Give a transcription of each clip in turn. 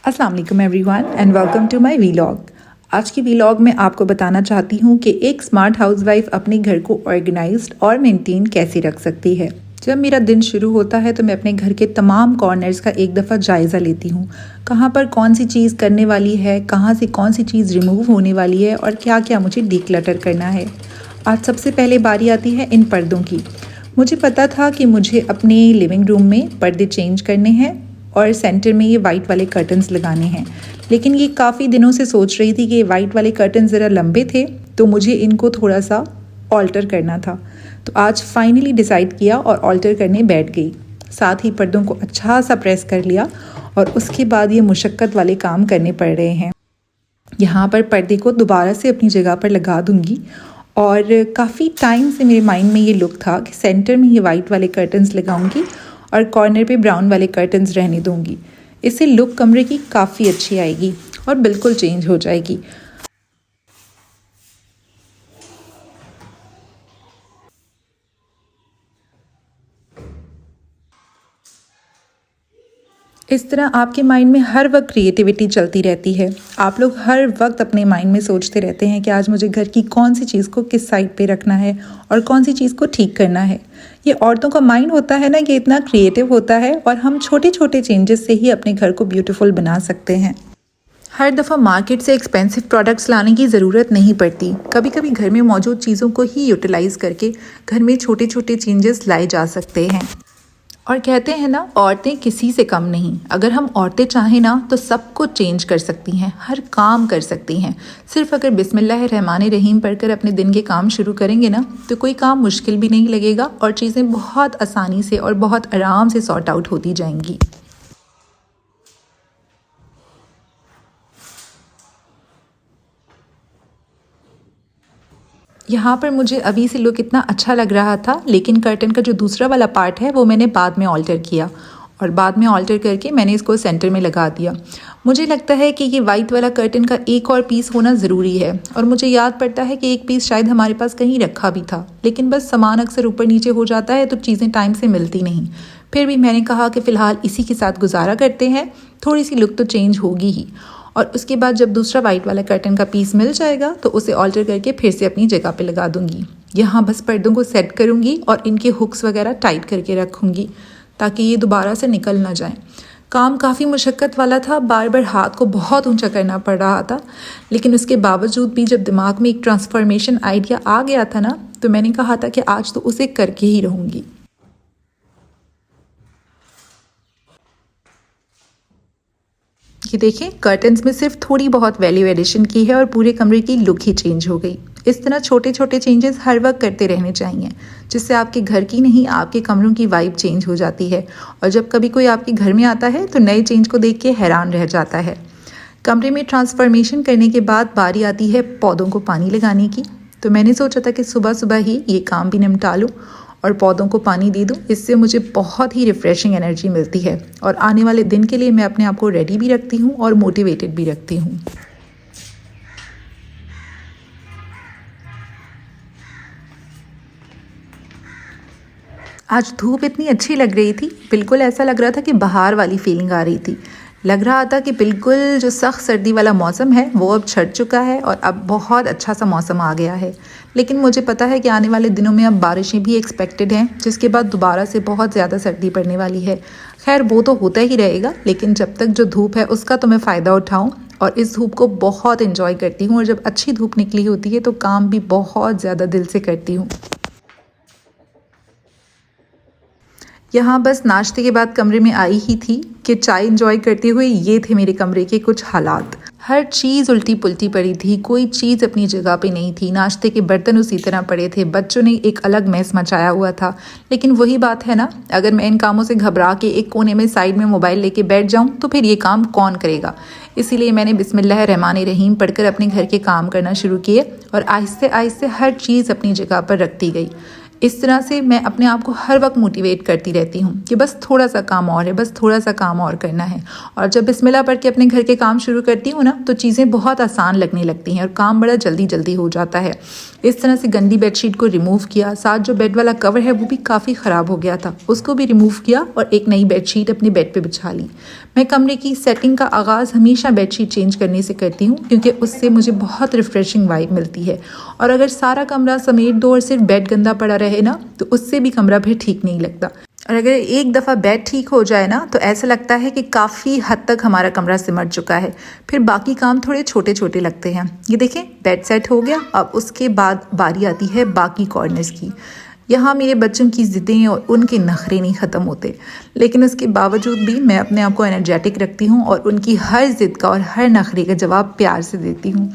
अस्सलाम वालेकुम everyone and welcome to my vlog. आज की वीलॉग में आपको बताना चाहती हूँ कि एक स्मार्ट हाउसवाइफ अपने घर को ऑर्गेनाइज्ड और मेंटेन कैसे रख सकती है। जब मेरा दिन शुरू होता है तो मैं अपने घर के तमाम कॉर्नर्स का एक दफ़ा जायज़ा लेती हूँ। कहाँ पर कौन सी चीज़ करने वाली है, कहाँ से कौन सी चीज़ रिमूव होने वाली है और क्या क्या मुझे डिक्लटर करना है। आज सबसे पहले बारी आती है इन पर्दों की। मुझे पता था कि मुझे अपने लिविंग रूम में पर्दे चेंज करने हैं और सेंटर में ये वाइट वाले कर्टन्स लगाने हैं, लेकिन ये काफ़ी दिनों से सोच रही थी कि ये वाइट वाले कर्टन्स ज़रा लंबे थे तो मुझे इनको थोड़ा सा ऑल्टर करना था। तो आज फाइनली डिसाइड किया और ऑल्टर करने बैठ गई। साथ ही पर्दों को अच्छा सा प्रेस कर लिया और उसके बाद ये मुशक्क़त वाले काम करने पड़ रहे हैं। यहाँ पर पर्दे को दोबारा से अपनी जगह पर लगा दूँगी और काफ़ी टाइम से मेरे माइंड में ये लुक था कि सेंटर में ये वाइट वाले कर्टन्स लगाऊंगी और कॉर्नर पे ब्राउन वाले कर्टन्स रहने दूंगी। इससे लुक कमरे की काफ़ी अच्छी आएगी और बिल्कुल चेंज हो जाएगी। इस तरह आपके माइंड में हर वक्त क्रिएटिविटी चलती रहती है। आप लोग हर वक्त अपने माइंड में सोचते रहते हैं कि आज मुझे घर की कौन सी चीज़ को किस साइड पे रखना है और कौन सी चीज़ को ठीक करना है। ये औरतों का माइंड होता है ना कि इतना क्रिएटिव होता है और हम छोटे छोटे चेंजेस से ही अपने घर को ब्यूटीफुल बना सकते हैं। हर दफ़ा मार्केट से एक्सपेंसिव प्रोडक्ट्स लाने की ज़रूरत नहीं पड़ती। कभी कभी घर में मौजूद चीज़ों को ही यूटिलाइज़ करके घर में छोटे छोटे चेंजेस लाए जा सकते हैं। और कहते हैं ना, औरतें किसी से कम नहीं। अगर हम औरतें चाहें ना तो सब कुछ चेंज कर सकती हैं, हर काम कर सकती हैं। सिर्फ अगर बिस्मिल्लाह रहमान रहीम पढ़कर अपने दिन के काम शुरू करेंगे ना तो कोई काम मुश्किल भी नहीं लगेगा और चीज़ें बहुत आसानी से और बहुत आराम से सॉर्ट आउट होती जाएंगी। यहाँ पर मुझे अभी से लुक इतना अच्छा लग रहा था, लेकिन कर्टन का जो दूसरा वाला पार्ट है वो मैंने बाद में ऑल्टर किया और बाद में ऑल्टर करके मैंने इसको सेंटर में लगा दिया। मुझे लगता है कि ये वाइट वाला कर्टन का एक और पीस होना ज़रूरी है और मुझे याद पड़ता है कि एक पीस शायद हमारे पास कहीं रखा भी था, लेकिन बस सामान अक्सर ऊपर नीचे हो जाता है तो चीज़ें टाइम से मिलती नहीं। फिर भी मैंने कहा कि फ़िलहाल इसी के साथ गुजारा करते हैं, थोड़ी सी लुक तो चेंज होगी ही। और उसके बाद जब दूसरा वाइट वाला कर्टन का पीस मिल जाएगा तो उसे ऑल्टर करके फिर से अपनी जगह पे लगा दूंगी। यहाँ बस पर्दों को सेट करूँगी और इनके हुक्स वगैरह टाइट करके रखूँगी ताकि ये दोबारा से निकल ना जाए। काम काफ़ी मुशक्क़त वाला था, बार बार हाथ को बहुत ऊंचा करना पड़ रहा था, लेकिन उसके बावजूद भी जब दिमाग में एक ट्रांसफॉर्मेशन आइडिया आ गया था ना तो मैंने कहा था कि आज तो उसे करके ही रहूँगी। ये देखें, कर्टन्स में सिर्फ थोड़ी बहुत वैल्यू एडिशन की है और पूरे कमरे की लुक ही चेंज हो गई। इस तरह छोटे छोटे चेंजेस हर वक्त करते रहने चाहिए, जिससे आपके घर की नहीं आपके कमरों की वाइब चेंज हो जाती है और जब कभी कोई आपके घर में आता है तो नए चेंज को देख के हैरान रह जाता है। कमरे में ट्रांसफॉर्मेशन करने के बाद बारी आती है पौधों को पानी लगाने की। तो मैंने सोचा था कि सुबह सुबह ही ये काम भी निपटा लूँ और पौधों को पानी दे दूँ। इससे मुझे बहुत ही रिफ़्रेशिंग एनर्जी मिलती है और आने वाले दिन के लिए मैं अपने आप को रेडी भी रखती हूँ और मोटिवेटेड भी रखती हूँ। आज धूप इतनी अच्छी लग रही थी, बिल्कुल ऐसा लग रहा था कि बाहर वाली फीलिंग आ रही थी। लग रहा था कि बिल्कुल जो सख्त सर्दी वाला मौसम है वो अब छट चुका है और अब बहुत अच्छा सा मौसम आ गया है। लेकिन मुझे पता है कि आने वाले दिनों में अब बारिशें भी एक्सपेक्टेड हैं, जिसके बाद दोबारा से बहुत ज़्यादा सर्दी पड़ने वाली है। खैर वो तो होता ही रहेगा, लेकिन जब तक जो धूप है उसका तो मैं फ़ायदा उठाऊँ और इस धूप को बहुत इन्जॉय करती हूँ और जब अच्छी धूप निकली होती है तो काम भी बहुत ज़्यादा दिल से करती हूँ। यहाँ बस नाश्ते के बाद कमरे में आई ही थी कि चाय एंजॉय करते हुए ये थे मेरे कमरे के कुछ हालात। हर चीज़ उल्टी पुल्टी पड़ी थी, कोई चीज़ अपनी जगह पे नहीं थी। नाश्ते के बर्तन उसी तरह पड़े थे, बच्चों ने एक अलग मैस मचाया हुआ था। लेकिन वही बात है ना, अगर मैं इन कामों से घबरा के एक कोने में साइड में मोबाइल लेके बैठ जाऊं तो फिर ये काम कौन करेगा। इसीलिए मैंने बिस्मिल्लाह रहमान रहीम पढ़कर अपने घर के काम करना शुरू किए और आहिस्ते आहिस्ते हर चीज़ अपनी जगह पर रखती गई। इस तरह से मैं अपने आप को हर वक्त मोटिवेट करती रहती हूँ कि बस थोड़ा सा काम और है, बस थोड़ा सा काम और करना है। और जब बिस्मिल्लाह पढ़ के अपने घर के काम शुरू करती हूँ ना, तो चीज़ें बहुत आसान लगने लगती हैं और काम बड़ा जल्दी जल्दी हो जाता है। इस तरह से गंदी बेडशीट को रिमूव किया, साथ जो बेड वाला कवर है वो भी काफ़ी ख़राब हो गया था, उसको भी रिमूव किया और एक नई बेडशीट अपने बेड पे बिछा ली। मैं कमरे की सेटिंग का आगाज़ हमेशा बेडशीट चेंज करने से करती हूँ, क्योंकि उससे मुझे बहुत रिफ्रेशिंग वाइब मिलती है। और अगर सारा कमरा समेट दो और सिर्फ बेड गंदा पड़ा रहे ना, तो उससे भी कमरा फिर ठीक नहीं लगता। और अगर एक दफ़ा बेड ठीक हो जाए ना, तो ऐसा लगता है कि काफ़ी हद तक हमारा कमरा सिमट चुका है। फिर बाकी काम थोड़े छोटे छोटे लगते हैं। ये देखें, बेड सेट हो गया। अब उसके बाद बारी आती है बाकी कॉर्नर्स की। यहाँ मेरे बच्चों की ज़िद्दें और उनके नखरे नहीं ख़त्म होते, लेकिन उसके बावजूद भी मैं अपने आप को एनर्जेटिक रखती हूँ और उनकी हर ज़िद का और हर नखरे का जवाब प्यार से देती हूँ।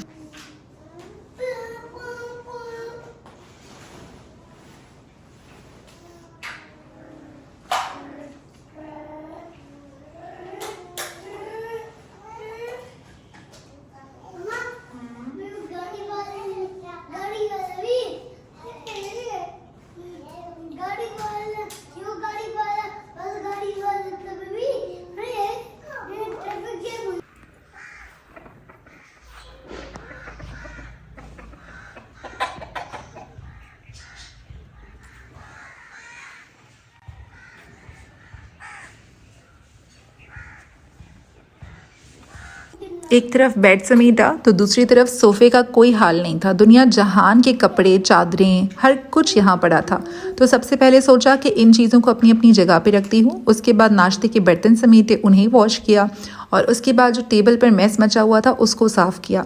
एक तरफ बेड समेटा तो दूसरी तरफ सोफ़े का कोई हाल नहीं था। दुनिया जहान के कपड़े, चादरें, हर कुछ यहाँ पड़ा था। तो सबसे पहले सोचा कि इन चीज़ों को अपनी अपनी जगह पे रखती हूँ। उसके बाद नाश्ते के बर्तन समेटे, उन्हें वॉश किया और उसके बाद जो टेबल पर मैस मचा हुआ था उसको साफ़ किया।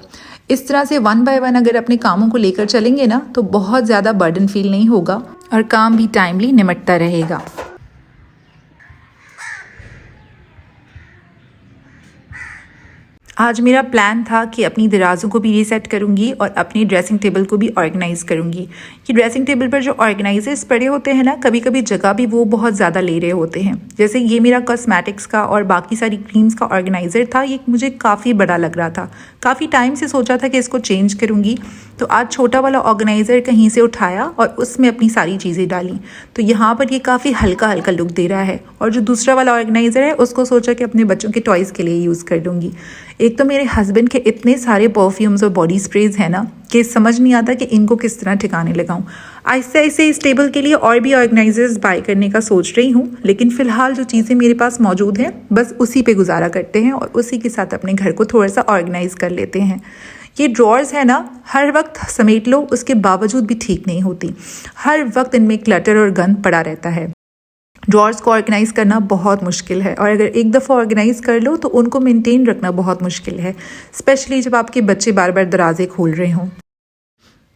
इस तरह से वन बाय वन अगर अपने कामों को लेकर चलेंगे ना, तो बहुत ज़्यादा बर्डन फील नहीं होगा और काम भी टाइमली निमटता रहेगा। आज मेरा प्लान था कि अपनी दराज़ों को भी रीसेट करूंगी और अपनी ड्रेसिंग टेबल को भी ऑर्गेनाइज़ करूंगी। ये ड्रेसिंग टेबल पर जो ऑर्गेनाइजर्स पड़े होते हैं ना, कभी कभी जगह भी वो बहुत ज़्यादा ले रहे होते हैं। जैसे ये मेरा कॉस्मेटिक्स का और बाकी सारी क्रीम्स का ऑर्गेनाइज़र था, ये मुझे काफ़ी बड़ा लग रहा था। काफ़ी टाइम से सोचा था कि इसको चेंज करूँगी, तो आज छोटा वाला ऑर्गेनाइज़र कहीं से उठाया और उसमें अपनी सारी चीज़ें डाली। तो यहाँ पर ये काफ़ी हल्का हल्का लुक दे रहा है। और जो दूसरा वाला ऑर्गेनाइज़र है उसको सोचा कि अपने बच्चों के टॉयज़ के लिए यूज़ कर लूँगी। एक तो मेरे हस्बैंड के इतने सारे परफ्यूम्स और बॉडी स्प्रेज हैं ना, कि समझ नहीं आता कि इनको किस तरह ठिकाने लगाऊं। आहिस्ते आहिस्ते इस टेबल के लिए और भी ऑर्गेनाइजर्स बाय करने का सोच रही हूँ, लेकिन फ़िलहाल जो चीज़ें मेरे पास मौजूद हैं बस उसी पे गुजारा करते हैं और उसी के साथ अपने घर को थोड़ा सा ऑर्गेनाइज कर लेते हैं। ये ड्रॉर्स है ना, हर वक्त समेट लो, उसके बावजूद भी ठीक नहीं होती। हर वक्त इनमें क्लटर और गंद पड़ा रहता है। ड्रॉर्स को ऑर्गेनाइज़ करना बहुत मुश्किल है और अगर एक दफ़ा ऑर्गेनाइज़ कर लो तो उनको मेंटेन रखना बहुत मुश्किल है, स्पेशली जब आपके बच्चे बार बार दराजे खोल रहे हों।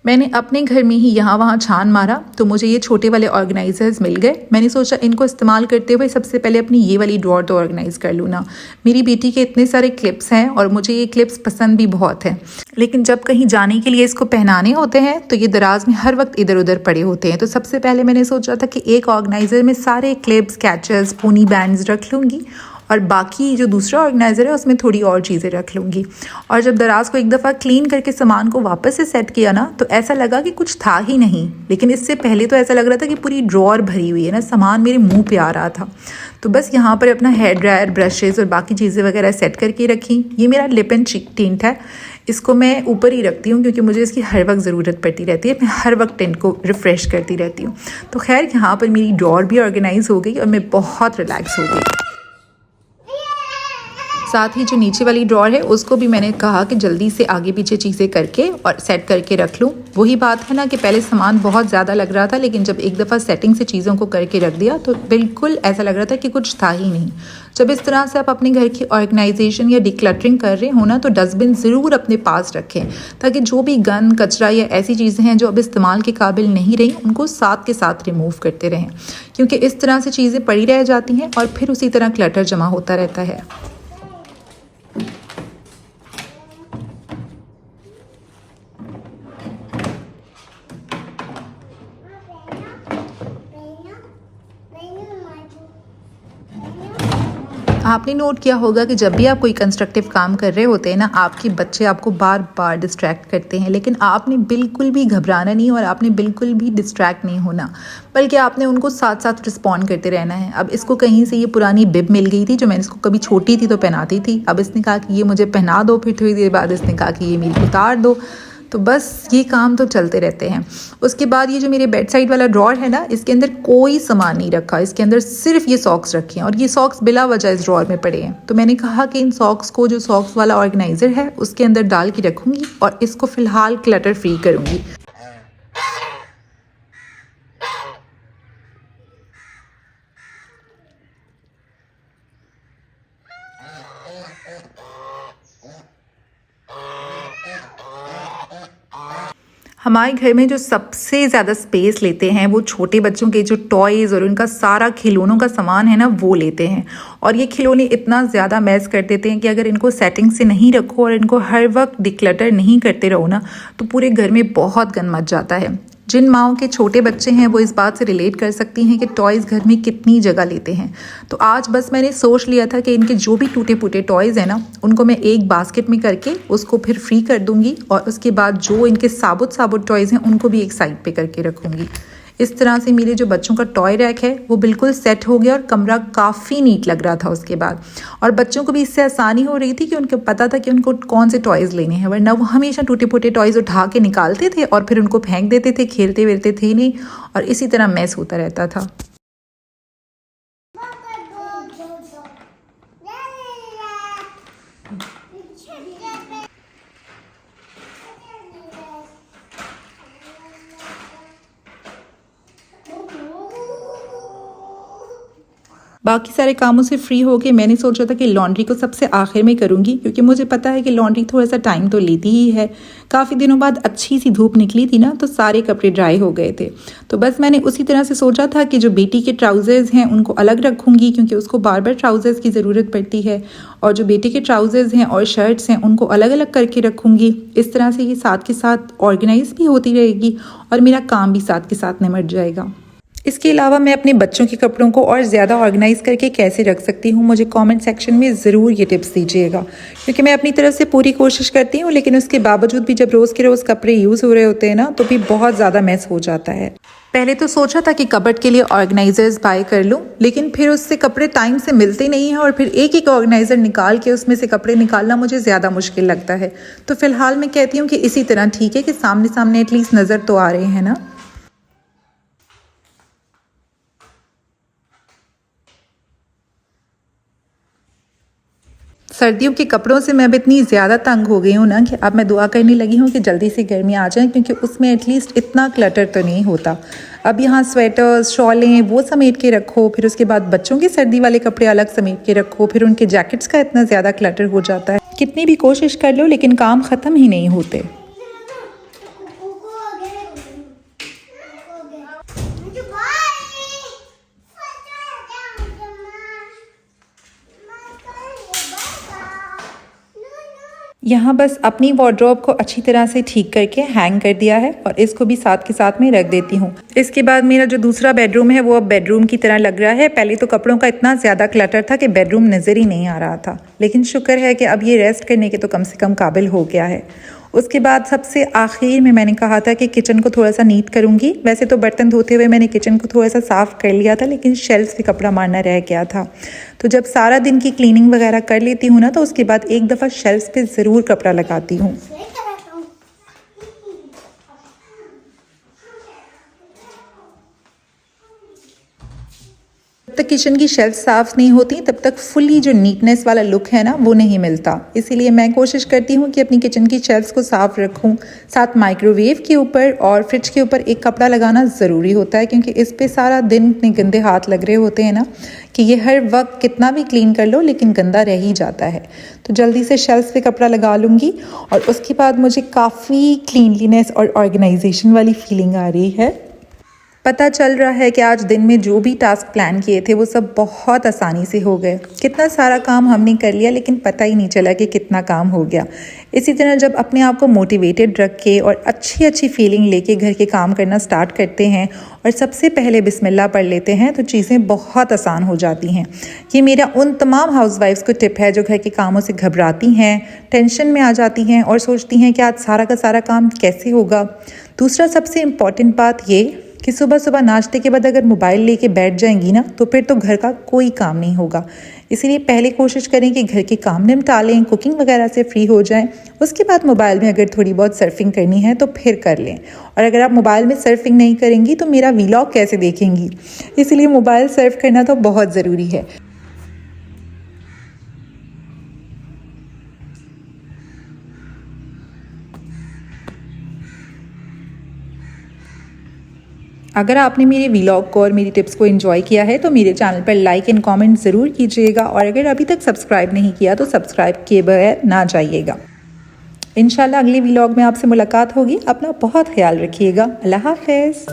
मैंने अपने घर में ही यहाँ वहाँ छान मारा तो मुझे ये छोटे वाले ऑर्गेनाइजर्स मिल गए। मैंने सोचा इनको इस्तेमाल करते हुए सबसे पहले अपनी ये वाली ड्रॉर तो ऑर्गेनाइज़ कर लूँ ना। मेरी बेटी के इतने सारे क्लिप्स हैं और मुझे ये क्लिप्स पसंद भी बहुत हैं, लेकिन जब कहीं जाने के लिए इसको पहनाने होते हैं तो ये दराज में हर वक्त इधर उधर पड़े होते हैं। तो सबसे पहले मैंने सोचा था कि एक ऑर्गेनाइज़र में सारे क्लिप्स, कैचेस, पोनी बैंड्स रख लूँगी और बाकी जो दूसरा ऑर्गेनाइज़र है उसमें थोड़ी और चीज़ें रख लूँगी। और जब दराज को एक दफ़ा क्लीन करके सामान को वापस से सेट किया ना, तो ऐसा लगा कि कुछ था ही नहीं। लेकिन इससे पहले तो ऐसा लग रहा था कि पूरी ड्रॉर भरी हुई है ना, सामान मेरे मुंह पे आ रहा था। तो बस यहाँ पर अपना हेयर ड्रायर, ब्रशेज़ और बाकी चीज़ें वगैरह सेट करके रखी। ये मेरा लिप एंड चीक टिंट है, इसको मैं ऊपर ही रखती हूँ क्योंकि मुझे इसकी हर वक्त ज़रूरत पड़ती रहती है। मैं हर वक्त टिंट को रिफ़्रेश करती रहती हूँ। तो खैर यहाँ पर मेरी ड्रॉर भी ऑर्गेनाइज़ हो गई और मैं बहुत रिलैक्स हो गई। साथ ही जो नीचे वाली ड्रॉर है उसको भी मैंने कहा कि जल्दी से आगे पीछे चीज़ें करके और सेट करके रख लूँ। वही बात है ना कि पहले सामान बहुत ज़्यादा लग रहा था, लेकिन जब एक दफ़ा सेटिंग से चीज़ों को करके रख दिया तो बिल्कुल ऐसा लग रहा था कि कुछ था ही नहीं। जब इस तरह से आप अपने घर की ऑर्गेनाइजेशन या डिक्लटरिंग कर रहे हो ना, तो डस्टबिन ज़रूर अपने पास रखें, ताकि जो भी गंद, कचरा या ऐसी चीज़ें हैं जो अब इस्तेमाल के काबिल नहीं रही, उनको साथ के साथ रिमूव करते रहें, क्योंकि इस तरह से चीज़ें पड़ी रह जाती हैं और फिर उसी तरह क्लटर जमा होता रहता है। आपने नोट किया होगा कि जब भी आप कोई कंस्ट्रक्टिव काम कर रहे होते हैं ना, आपके बच्चे आपको बार बार डिस्ट्रैक्ट करते हैं, लेकिन आपने बिल्कुल भी घबराना नहीं और आपने बिल्कुल भी डिस्ट्रैक्ट नहीं होना, बल्कि आपने उनको साथ साथ रिस्पॉन्ड करते रहना है। अब इसको कहीं से ये पुरानी बिब मिल गई थी जो मैंने इसको कभी छोटी थी तो पहनाती थी। अब इसने कहा कि ये मुझे पहना दो, फिर थोड़ी देर बाद इसने कहा कि ये मेरी उतार दो। तो बस ये काम तो चलते रहते हैं। उसके बाद ये जो मेरे बेड साइड वाला ड्रॉर है ना, इसके अंदर कोई सामान नहीं रखा, इसके अंदर सिर्फ ये सॉक्स रखे हैं और ये सॉक्स बिला वजह इस ड्रॉर में पड़े हैं। तो मैंने कहा कि इन सॉक्स को जो सॉक्स वाला ऑर्गेनाइज़र है उसके अंदर डाल के रखूँगी और इसको फ़िलहाल क्लटर फ्री करूँगी। हमारे घर में जो सबसे ज़्यादा स्पेस लेते हैं वो छोटे बच्चों के जो टॉयज़ और उनका सारा खिलौनों का सामान है ना, वो लेते हैं। और ये खिलौने इतना ज़्यादा मैस कर देते हैं कि अगर इनको सेटिंग से नहीं रखो और इनको हर वक्त डिक्लटर नहीं करते रहो ना, तो पूरे घर में बहुत गंद मच जाता है। जिन माओं के छोटे बच्चे हैं वो इस बात से रिलेट कर सकती हैं कि टॉयज़ घर में कितनी जगह लेते हैं। तो आज बस मैंने सोच लिया था कि इनके जो भी टूटे फूटे टॉयज़ हैं ना, उनको मैं एक बास्केट में करके उसको फिर फ्री कर दूंगी और उसके बाद जो इनके साबुत साबुत टॉयज़ हैं उनको भी एक साइड पे करके रखूँगी। इस तरह से मेरे जो बच्चों का टॉय रैक है वो बिल्कुल सेट हो गया और कमरा काफ़ी नीट लग रहा था उसके बाद। और बच्चों को भी इससे आसानी हो रही थी कि उनको पता था कि उनको कौन से टॉयज़ लेने हैं, वरना वो हमेशा टूटे फूटे टॉयज़ उठा के निकालते थे और फिर उनको फेंक देते थे, खेलते वेलते थे नहीं, और इसी तरह मैस होता रहता था। बाकी सारे कामों से फ्री होके मैंने सोचा था कि लॉन्ड्री को सबसे आखिर में करूँगी, क्योंकि मुझे पता है कि लॉन्ड्री थोड़ा सा टाइम तो लेती ही है। काफ़ी दिनों बाद अच्छी सी धूप निकली थी ना, तो सारे कपड़े ड्राई हो गए थे। तो बस मैंने उसी तरह से सोचा था कि जो बेटी के ट्राउज़र्स हैं उनको अलग रखूँगी, क्योंकि उसको बार बार ट्राउज़र्स की ज़रूरत पड़ती है, और जो बेटे के ट्राउज़र्स हैं और शर्ट्स हैं उनको अलग अलग करके रखूँगी। इस तरह से ये साथ के साथ ऑर्गेनाइज भी होती रहेगी और मेरा काम भी साथ के साथ निमट जाएगा। इसके अलावा मैं अपने बच्चों के कपड़ों को और ज़्यादा ऑर्गेनाइज़ करके कैसे रख सकती हूँ, मुझे कमेंट सेक्शन में ज़रूर ये टिप्स दीजिएगा, क्योंकि मैं अपनी तरफ से पूरी कोशिश करती हूँ, लेकिन उसके बावजूद भी जब रोज़ के रोज़ कपड़े यूज़ हो रहे होते हैं ना, तो भी बहुत ज़्यादा मैस हो जाता है। पहले तो सोचा था कि कबर्ड के लिए ऑर्गेनाइज़र्स बाय कर लूँ, लेकिन फिर उससे कपड़े टाइम से मिलते नहीं हैं और फिर एक एक ऑर्गेनाइज़र निकाल के उसमें से कपड़े निकालना मुझे ज़्यादा मुश्किल लगता है। तो फ़िलहाल मैं कहती हूँ कि इसी तरह ठीक है कि सामने सामने एटलीस्ट नज़र तो आ रहे हैं ना। सर्दियों के कपड़ों से मैं अब इतनी ज़्यादा तंग हो गई हूँ ना कि अब मैं दुआ करने लगी हूँ कि जल्दी से गर्मी आ जाए, क्योंकि उसमें एटलीस्ट इतना क्लटर तो नहीं होता। अब यहाँ स्वेटर्स, शॉलें वो समेट के रखो, फिर उसके बाद बच्चों के सर्दी वाले कपड़े अलग समेट के रखो, फिर उनके जैकेट्स का इतना ज़्यादा क्लटर हो जाता है। कितनी भी कोशिश कर लो लेकिन काम ख़त्म ही नहीं होते। यहाँ बस अपनी वार्डरोब को अच्छी तरह से ठीक करके हैंग कर दिया है और इसको भी साथ के साथ में रख देती हूँ। इसके बाद मेरा जो दूसरा बेडरूम है वो अब बेडरूम की तरह लग रहा है। पहले तो कपड़ों का इतना ज़्यादा क्लटर था कि बेडरूम नज़र ही नहीं आ रहा था, लेकिन शुक्र है कि अब ये रेस्ट करने के तो कम से कम काबिल हो गया है। उसके बाद सबसे आखिर में मैंने कहा था कि किचन को थोड़ा सा नीट करूँगी। वैसे तो बर्तन धोते हुए मैंने किचन को थोड़ा सा साफ़ कर लिया था, लेकिन शेल्फ पे कपड़ा मारना रह गया था। तो जब सारा दिन की क्लीनिंग वगैरह कर लेती हूँ ना, तो उसके बाद एक दफ़ा शेल्फ पे ज़रूर कपड़ा लगाती हूँ। जब तक किचन की शेल्फ साफ़ नहीं होती तब तक फुली जो नीटनेस वाला लुक है ना, वो नहीं मिलता। इसीलिए मैं कोशिश करती हूँ कि अपनी किचन की शेल्फ्स को साफ़ रखूँ। साथ माइक्रोवेव के ऊपर और फ्रिज के ऊपर एक कपड़ा लगाना ज़रूरी होता है, क्योंकि इस पे सारा दिन इतने गंदे हाथ लग रहे होते हैं ना कि ये हर वक्त कितना भी क्लीन कर लो लेकिन गंदा रह ही जाता है। तो जल्दी से शेल्फ्स पे कपड़ा लगा लूँगी और उसके बाद मुझे काफ़ी क्लीनलीनेस और ऑर्गेनाइजेशन वाली फीलिंग आ रही है। पता चल रहा है कि आज दिन में जो भी टास्क प्लान किए थे वो सब बहुत आसानी से हो गए। कितना सारा काम हमने कर लिया लेकिन पता ही नहीं चला कि कितना काम हो गया। इसी तरह जब अपने आप को मोटिवेटेड रख के और अच्छी अच्छी फीलिंग लेके घर के काम करना स्टार्ट करते हैं और सबसे पहले बिस्मिल्लाह पढ़ लेते हैं तो चीज़ें बहुत आसान हो जाती हैं। ये मेरा उन तमाम हाउसवाइफ्स को टिप है जो घर के कामों से घबराती हैं, टेंशन में आ जाती हैं और सोचती हैं कि आज सारा का सारा काम कैसे होगा। दूसरा सबसे इम्पॉर्टेंट बात ये कि सुबह सुबह नाश्ते के बाद अगर मोबाइल लेके बैठ जाएंगी ना तो फिर तो घर का कोई काम नहीं होगा। इसीलिए पहले कोशिश करें कि घर के काम निपटा लें, कुकिंग वगैरह से फ्री हो जाएं। उसके बाद मोबाइल में अगर थोड़ी बहुत सर्फिंग करनी है तो फिर कर लें। और अगर आप मोबाइल में सर्फिंग नहीं करेंगी तो मेरा वीलॉग कैसे देखेंगी, इसलिए मोबाइल सर्फ करना तो बहुत ज़रूरी है। अगर आपने मेरे वीलॉग को और मेरी टिप्स को एंजॉय किया है तो मेरे चैनल पर लाइक एंड कमेंट ज़रूर कीजिएगा और अगर अभी तक सब्सक्राइब नहीं किया तो सब्सक्राइब किए बगैर ना जाइएगा। इंशाल्लाह अगले वीलॉग में आपसे मुलाकात होगी। अपना बहुत ख्याल रखिएगा। अल्लाह हाफ़िज़।